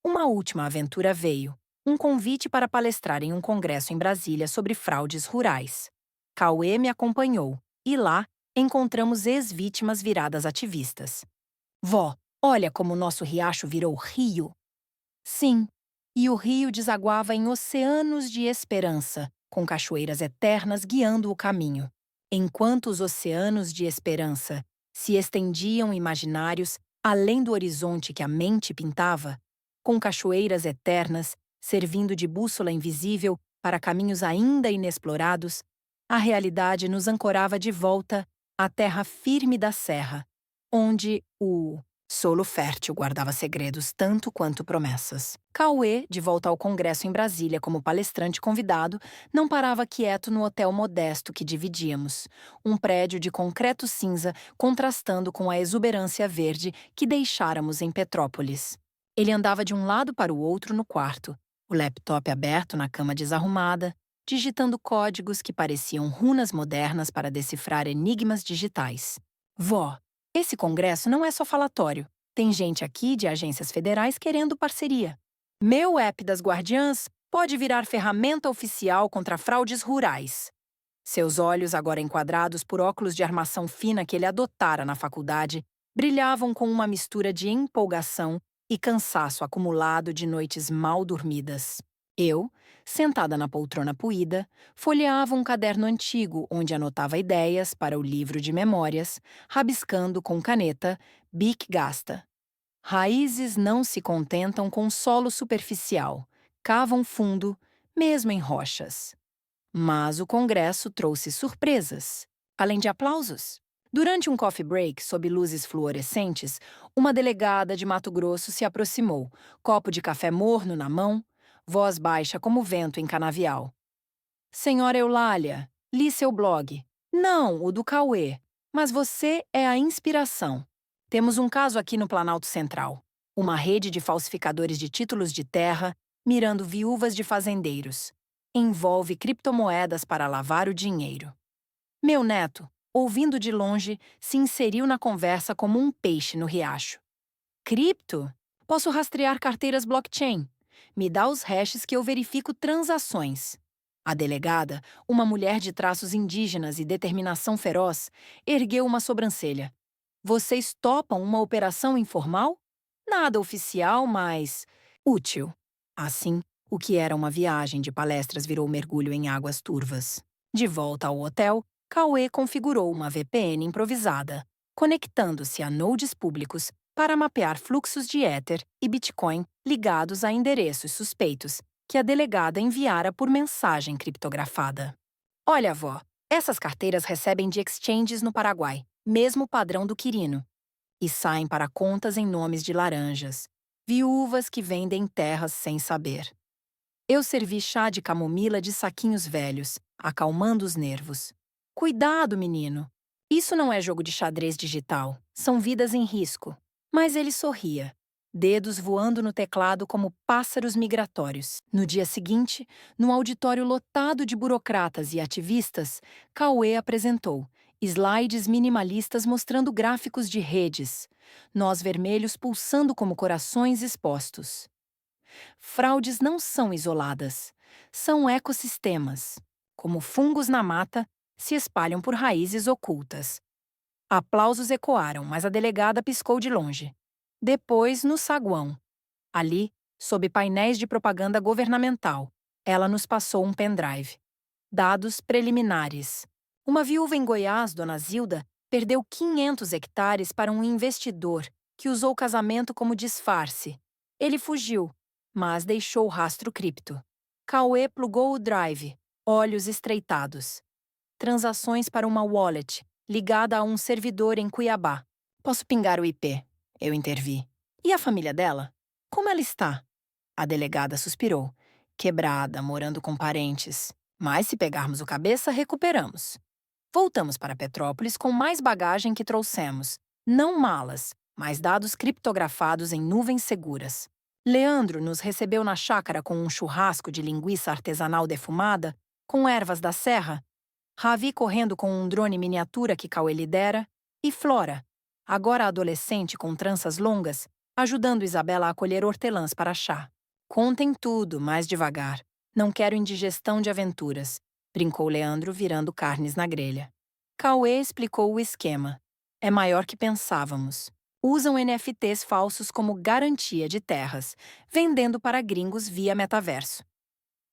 Uma última aventura veio, um convite para palestrar em um congresso em Brasília sobre fraudes rurais. Cauê me acompanhou, e lá encontramos ex-vítimas viradas ativistas. Vó, olha como o nosso riacho virou rio. Sim, e o rio desaguava em oceanos de esperança, com cachoeiras eternas guiando o caminho. Enquanto os oceanos de esperança se estendiam imaginários além do horizonte que a mente pintava, com cachoeiras eternas servindo de bússola invisível para caminhos ainda inexplorados, a realidade nos ancorava de volta à terra firme da serra, onde o solo fértil guardava segredos tanto quanto promessas. Cauê, de volta ao congresso em Brasília como palestrante convidado, não parava quieto no hotel modesto que dividíamos, um prédio de concreto cinza contrastando com a exuberância verde que deixáramos em Petrópolis. Ele andava de um lado para o outro no quarto, o laptop aberto na cama desarrumada, digitando códigos que pareciam runas modernas para decifrar enigmas digitais. Vó, esse congresso não é só falatório. Tem gente aqui de agências federais querendo parceria. Meu app das Guardiãs pode virar ferramenta oficial contra fraudes rurais. Seus olhos, agora enquadrados por óculos de armação fina que ele adotara na faculdade, brilhavam com uma mistura de empolgação e cansaço acumulado de noites mal dormidas. Eu, sentada na poltrona puída, folheava um caderno antigo onde anotava ideias para o livro de memórias, rabiscando com caneta Bic Gasta. Raízes não se contentam com solo superficial, cavam fundo, mesmo em rochas. Mas o congresso trouxe surpresas, além de aplausos. Durante um coffee break sob luzes fluorescentes, uma delegada de Mato Grosso se aproximou, copo de café morno na mão, voz baixa como vento em canavial. Senhora Eulália, li seu blog. Não, o do Cauê. Mas você é a inspiração. Temos um caso aqui no Planalto Central. Uma rede de falsificadores de títulos de terra mirando viúvas de fazendeiros. Envolve criptomoedas para lavar o dinheiro. Meu neto, ouvindo de longe, se inseriu na conversa como um peixe no riacho. Cripto? Posso rastrear carteiras blockchain. Me dá os hashes que eu verifico transações. A delegada, uma mulher de traços indígenas e determinação feroz, ergueu uma sobrancelha. Vocês topam uma operação informal? Nada oficial, mas útil. Assim, o que era uma viagem de palestras virou mergulho em águas turvas. De volta ao hotel, Cauê configurou uma VPN improvisada, conectando-se a nodes públicos para mapear fluxos de Ether e Bitcoin ligados a endereços suspeitos que a delegada enviara por mensagem criptografada. Olha, vó, essas carteiras recebem de exchanges no Paraguai, mesmo padrão do Quirino, e saem para contas em nomes de laranjas, viúvas que vendem terras sem saber. Eu servi chá de camomila de saquinhos velhos, acalmando os nervos. Cuidado, menino! Isso não é jogo de xadrez digital, são vidas em risco. Mas ele sorria, dedos voando no teclado como pássaros migratórios. No dia seguinte, num auditório lotado de burocratas e ativistas, Cauê apresentou slides minimalistas mostrando gráficos de redes, nós vermelhos pulsando como corações expostos. Fraudes não são isoladas, são ecossistemas. Como fungos na mata, se espalham por raízes ocultas. Aplausos ecoaram, mas a delegada piscou de longe. Depois, no saguão. Ali, sob painéis de propaganda governamental, ela nos passou um pendrive. Dados preliminares. Uma viúva em Goiás, Dona Zilda, perdeu 500 hectares para um investidor que usou o casamento como disfarce. Ele fugiu, mas deixou o rastro cripto. Cauê plugou o drive, olhos estreitados. Transações para uma wallet, ligada a um servidor em Cuiabá. Posso pingar o IP? Eu intervi. E a família dela? Como ela está? A delegada suspirou. Quebrada, morando com parentes. Mas se pegarmos o cabeça, recuperamos. Voltamos para Petrópolis com mais bagagem que trouxemos. Não malas, mas dados criptografados em nuvens seguras. Leandro nos recebeu na chácara com um churrasco de linguiça artesanal defumada, com ervas da serra, Ravi correndo com um drone miniatura que Cauê lidera, e Flora, agora adolescente com tranças longas, ajudando Isabela a colher hortelãs para chá. Contem tudo, mais devagar. Não quero indigestão de aventuras, brincou Leandro, virando carnes na grelha. Cauê explicou o esquema. É maior que pensávamos. Usam NFTs falsos como garantia de terras, vendendo para gringos via metaverso.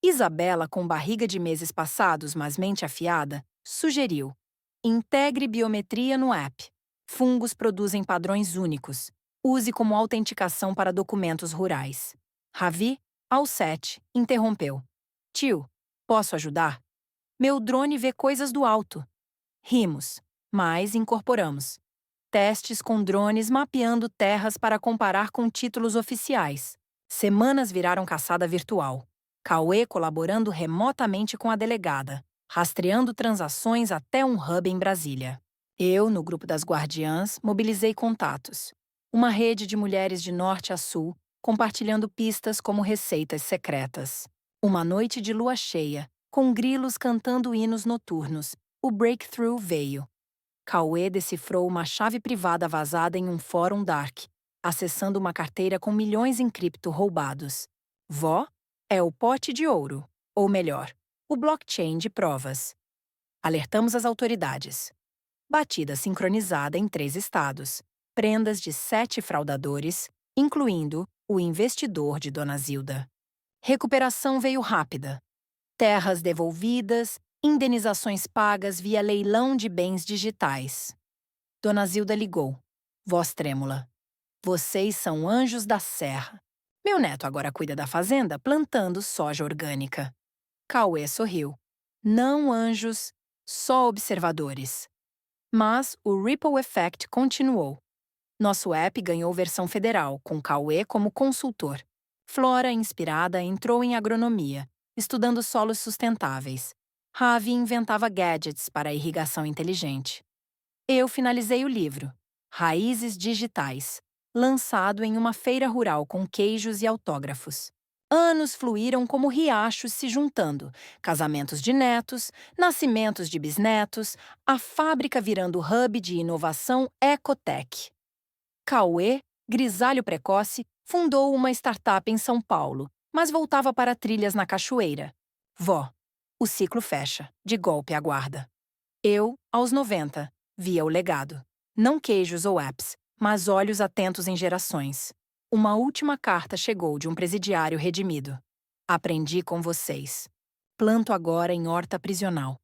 Isabela, com barriga de meses passados, mas mente afiada, sugeriu: integre biometria no app. Fungos produzem padrões únicos. Use como autenticação para documentos rurais. Ravi, ao 7, interrompeu. Tio, posso ajudar? Meu drone vê coisas do alto. Rimos, mas incorporamos. Testes com drones mapeando terras para comparar com títulos oficiais. Semanas viraram caçada virtual. Cauê colaborando remotamente com a delegada, rastreando transações até um hub em Brasília. Eu, no grupo das guardiãs, mobilizei contatos. Uma rede de mulheres de norte a sul, compartilhando pistas como receitas secretas. Uma noite de lua cheia, com grilos cantando hinos noturnos, o breakthrough veio. Cauê decifrou uma chave privada vazada em um fórum dark, acessando uma carteira com milhões em cripto roubados. Vó? É o pote de ouro, ou melhor, o blockchain de provas. Alertamos as autoridades. Batida sincronizada em 3 estados. Prendas de 7 fraudadores, incluindo o investidor de Dona Zilda. Recuperação veio rápida. Terras devolvidas, indenizações pagas via leilão de bens digitais. Dona Zilda ligou. Voz trêmula. Vocês são anjos da serra. Meu neto agora cuida da fazenda plantando soja orgânica. Cauê sorriu. Não anjos, só observadores. Mas o Ripple Effect continuou. Nosso app ganhou versão federal, com Cauê como consultor. Flora, inspirada, entrou em agronomia, estudando solos sustentáveis. Ravi inventava gadgets para a irrigação inteligente. Eu finalizei o livro, Raízes Digitais, lançado em uma feira rural com queijos e autógrafos. Anos fluíram como riachos se juntando, casamentos de netos, nascimentos de bisnetos, a fábrica virando hub de inovação Ecotech. Cauê, grisalho precoce, fundou uma startup em São Paulo, mas voltava para trilhas na cachoeira. Vó, o ciclo fecha, de golpe à guarda. Eu, aos 90, via o legado. Não queijos ou apps, mas olhos atentos em gerações. Uma última carta chegou de um presidiário redimido. Aprendi com vocês. Planto agora em horta prisional.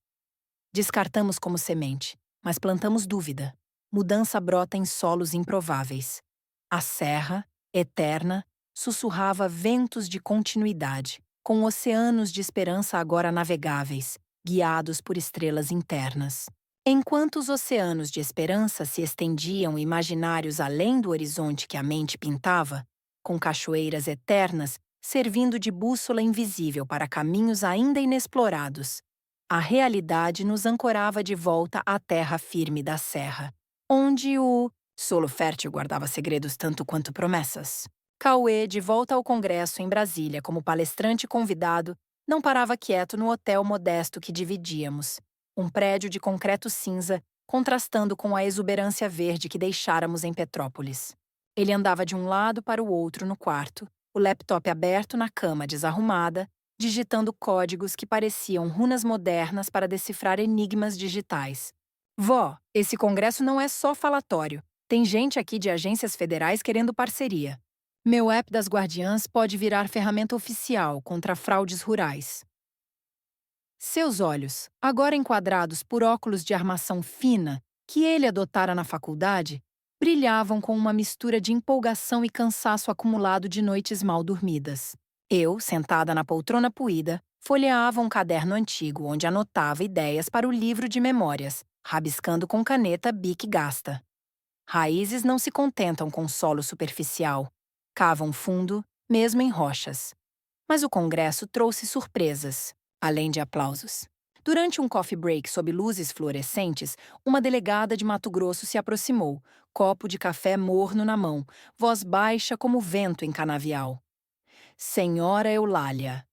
Descartamos como semente, mas plantamos dúvida. Mudança brota em solos improváveis. A serra, eterna, sussurrava ventos de continuidade, com oceanos de esperança agora navegáveis, guiados por estrelas internas. Enquanto os oceanos de esperança se estendiam imaginários além do horizonte que a mente pintava, com cachoeiras eternas servindo de bússola invisível para caminhos ainda inexplorados, a realidade nos ancorava de volta à terra firme da serra, onde o solo fértil guardava segredos tanto quanto promessas. Cauê, de volta ao Congresso em Brasília como palestrante convidado, não parava quieto no hotel modesto que dividíamos, um prédio de concreto cinza, contrastando com a exuberância verde que deixáramos em Petrópolis. Ele andava de um lado para o outro no quarto, o laptop aberto na cama desarrumada, digitando códigos que pareciam runas modernas para decifrar enigmas digitais. Vó, esse congresso não é só falatório. Tem gente aqui de agências federais querendo parceria. Meu app das Guardiãs pode virar ferramenta oficial contra fraudes rurais. Seus olhos, agora enquadrados por óculos de armação fina que ele adotara na faculdade, brilhavam com uma mistura de empolgação e cansaço acumulado de noites mal dormidas. Eu, sentada na poltrona puída, folheava um caderno antigo onde anotava ideias para o livro de memórias, rabiscando com caneta Bic gasta. Raízes não se contentam com solo superficial. Cavam fundo, mesmo em rochas. Mas o congresso trouxe surpresas, além de aplausos. Durante um coffee break sob luzes fluorescentes, uma delegada de Mato Grosso se aproximou, copo de café morno na mão, voz baixa como vento em canavial. Senhora Eulália,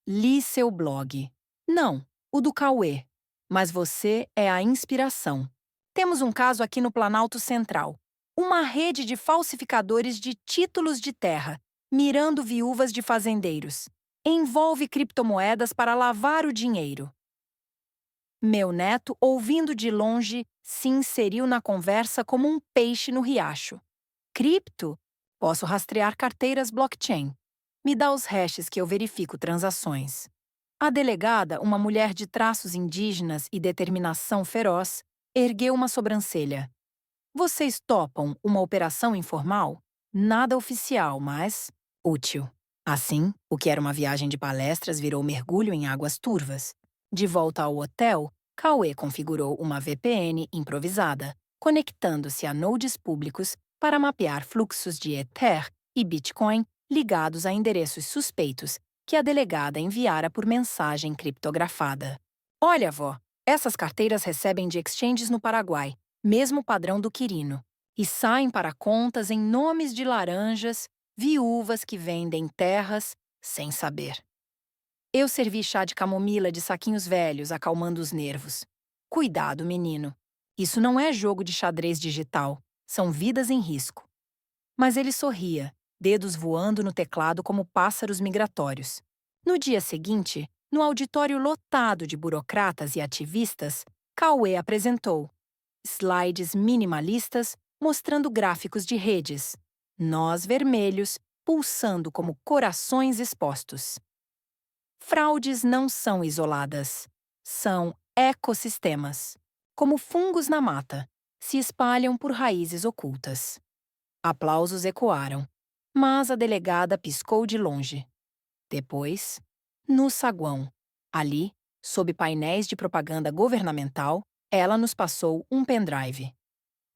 li seu blog. Não, o do Cauê. Mas você é a inspiração. Temos um caso aqui no Planalto Central. Uma rede de falsificadores de títulos de terra, mirando viúvas de fazendeiros. Envolve criptomoedas para lavar o dinheiro. Meu neto, ouvindo de longe, se inseriu na conversa como um peixe no riacho. Cripto? Posso rastrear carteiras blockchain. Me dá os hashes que eu verifico transações. A delegada, uma mulher de traços indígenas e determinação feroz, ergueu uma sobrancelha. Vocês topam uma operação informal? Nada oficial, mas útil. Assim, o que era uma viagem de palestras virou mergulho em águas turvas. De volta ao hotel, Cauê configurou uma VPN improvisada, conectando-se a nodes públicos para mapear fluxos de Ether e Bitcoin ligados a endereços suspeitos que a delegada enviara por mensagem criptografada. Olha, vó, essas carteiras recebem de exchanges no Paraguai, mesmo padrão do Quirino, e saem para contas em nomes de laranjas, viúvas que vendem terras sem saber. Eu servi chá de camomila de saquinhos velhos, acalmando os nervos. Cuidado, menino. Isso não é jogo de xadrez digital. São vidas em risco. Mas ele sorria, dedos voando no teclado como pássaros migratórios. No dia seguinte, no auditório lotado de burocratas e ativistas, Cauê apresentou slides minimalistas mostrando gráficos de redes, nós vermelhos pulsando como corações expostos. Fraudes não são isoladas, são ecossistemas. Como fungos na mata, se espalham por raízes ocultas. Aplausos ecoaram, mas a delegada piscou de longe. Depois, no saguão, ali, sob painéis de propaganda governamental, ela nos passou um pendrive.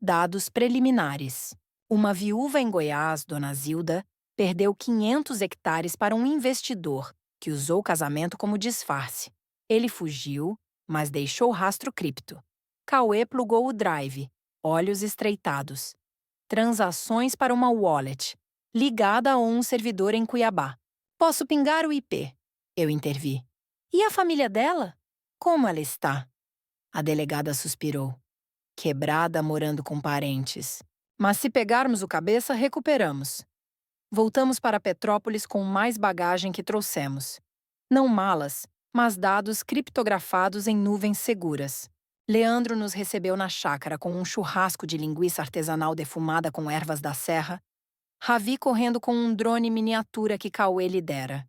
Dados preliminares. Uma viúva em Goiás, Dona Zilda, perdeu 500 hectares para um investidor que usou o casamento como disfarce. Ele fugiu, mas deixou rastro cripto. Cauê plugou o drive, olhos estreitados. Transações para uma wallet, ligada a um servidor em Cuiabá. Posso pingar o IP, eu intervi. E a família dela? Como ela está? A delegada suspirou. Quebrada, morando com parentes. Mas se pegarmos o cabeça, recuperamos. Voltamos para Petrópolis com mais bagagem que trouxemos. Não malas, mas dados criptografados em nuvens seguras. Leandro nos recebeu na chácara com um churrasco de linguiça artesanal defumada com ervas da serra, Ravi correndo com um drone miniatura que Cauê lhe dera.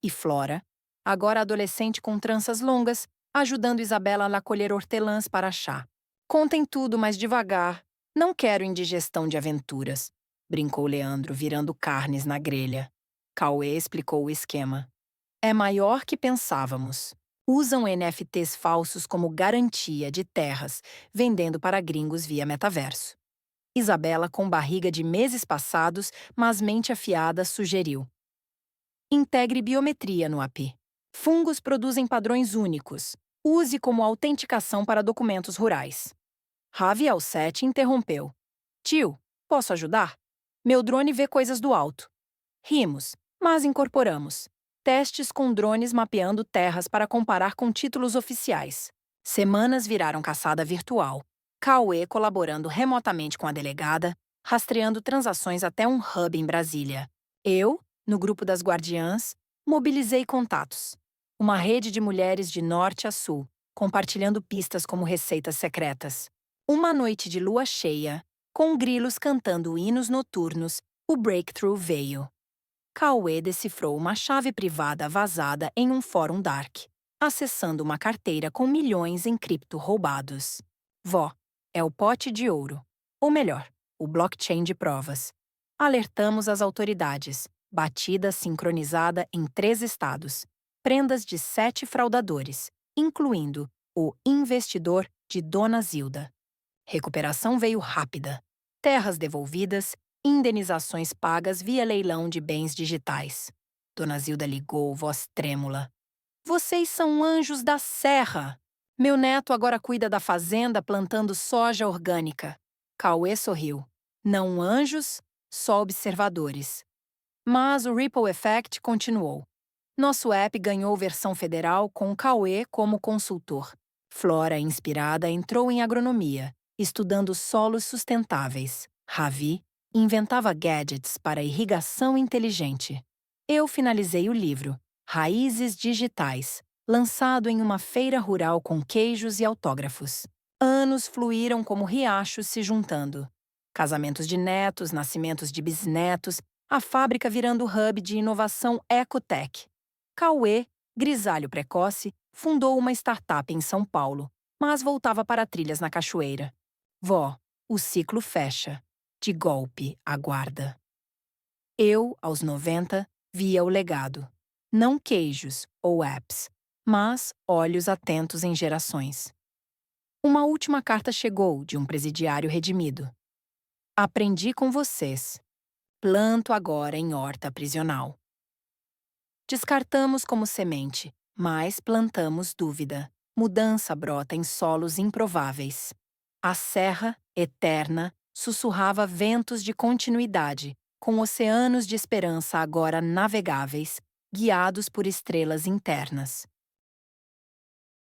E Flora, agora adolescente com tranças longas, ajudando Isabela a colher hortelãs para chá. Contem tudo, mas devagar. Não quero indigestão de aventuras, brincou Leandro, virando carnes na grelha. Cauê explicou o esquema. É maior que pensávamos. Usam NFTs falsos como garantia de terras, vendendo para gringos via metaverso. Isabela, com barriga de meses passados, mas mente afiada, sugeriu. Integre biometria no API. Fungos produzem padrões únicos. Use como autenticação para documentos rurais. Ravi Alset interrompeu. Tio, posso ajudar? Meu drone vê coisas do alto. Rimos, mas incorporamos. Testes com drones mapeando terras para comparar com títulos oficiais. Semanas viraram caçada virtual. Cauê colaborando remotamente com a delegada, rastreando transações até um hub em Brasília. Eu, no grupo das guardiãs, mobilizei contatos. Uma rede de mulheres de norte a sul, compartilhando pistas como receitas secretas. Uma noite de lua cheia, com grilos cantando hinos noturnos, o breakthrough veio. Cauê decifrou uma chave privada vazada em um fórum dark, acessando uma carteira com milhões em cripto roubados. Vó, é o pote de ouro. Ou melhor, o blockchain de provas. Alertamos as autoridades. Batida sincronizada em 3 estados. Prendas de 7 fraudadores, incluindo o investidor de Dona Zilda. Recuperação veio rápida. Terras devolvidas, indenizações pagas via leilão de bens digitais. Dona Zilda ligou, voz trêmula. Vocês são anjos da serra! Meu neto agora cuida da fazenda plantando soja orgânica. Cauê sorriu. Não anjos, só observadores. Mas o Ripple Effect continuou. Nosso app ganhou versão federal com o Cauê como consultor. Flora, inspirada, entrou em agronomia, estudando solos sustentáveis. Ravi inventava gadgets para irrigação inteligente. Eu finalizei o livro, Raízes Digitais, lançado em uma feira rural com queijos e autógrafos. Anos fluíram como riachos se juntando. Casamentos de netos, nascimentos de bisnetos, a fábrica virando hub de inovação ecotech. Cauê, grisalho precoce, fundou uma startup em São Paulo, mas voltava para trilhas na cachoeira. Vó, o ciclo fecha. De golpe, aguarda. Eu, aos 90, via o legado. Não queijos ou apps, mas olhos atentos em gerações. Uma última carta chegou de um presidiário redimido. Aprendi com vocês. Planto agora em horta prisional. Descartamos como semente, mas plantamos dúvida. Mudança brota em solos improváveis. A serra, eterna, sussurrava ventos de continuidade, com oceanos de esperança agora navegáveis, guiados por estrelas internas.